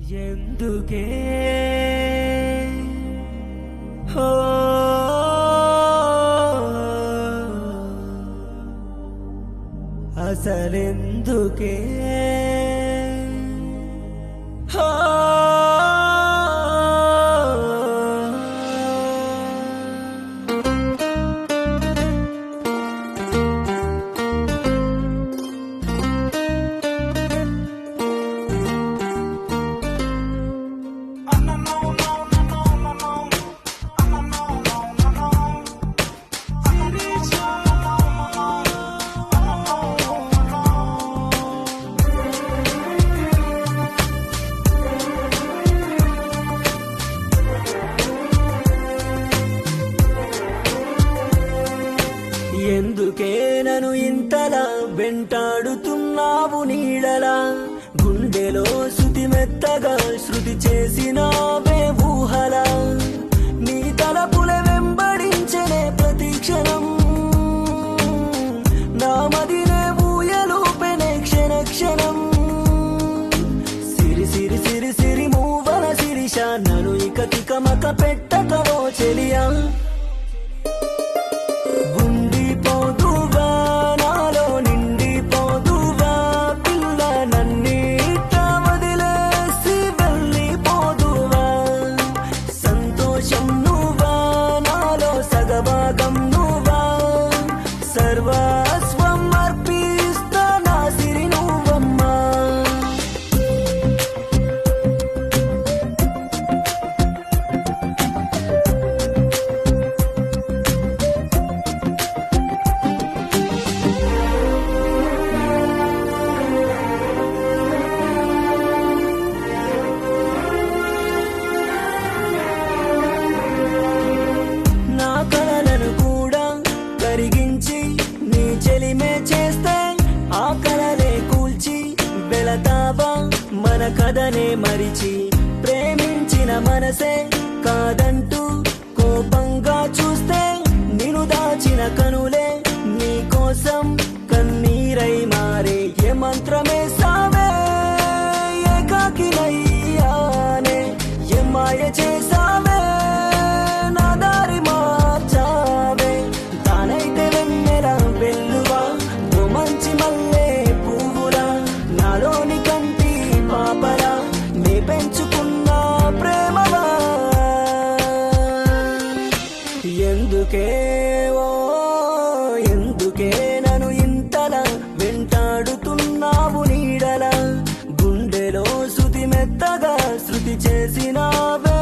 ఎందుకే హో అసలెందుకే హో ఎందుకే నన్ను ఇంతలా వెంటాడుతున్నావు నీడలా గుండెలో శృతి మెత్తగా శృతి చేసినావే ఊహలా నీ తలపుల వెంబడించనే ప్రతి క్షణం నా మదినే ఊయలూపెనే క్షణ క్షణం సిరి సిరి సిరి సిరి మూవల శిరిష నన్ను ఇక తికమక పెట్టకవో చెలియా సర్వస్వం అర్పిస్తా నా సిరి నువ్వమ్మా నా కలలను కూడా కరిగించి నీ చెలిమే చేస్తే ఆ కలలే కూల్చి వెళతావా మన కథనే మరిచి ప్రేమించిన మనసే కాదంటూ కోపంగా చూస్తే నిన్ను దాచిన కనులే నీ కోసం కన్నీరై మారే ఏ మంత్రమే సావే ఏకాకినయ్యానే ఏ మాయ చేసావే నా దారి మార్చావే తానైతే వెన్నెల వెల్లువా ఓ మంచి మల్లె పువ్వులా నాలోని కంటి పాపలా నే పెంచుకున్న ప్రేమవా ఎందుకే ఓ ఎందుకే నన్ను ఇంతలా వెంటాడుతున్నావు నీడలా గుండెలో శృతి మెత్తగా శృతి చేసినావే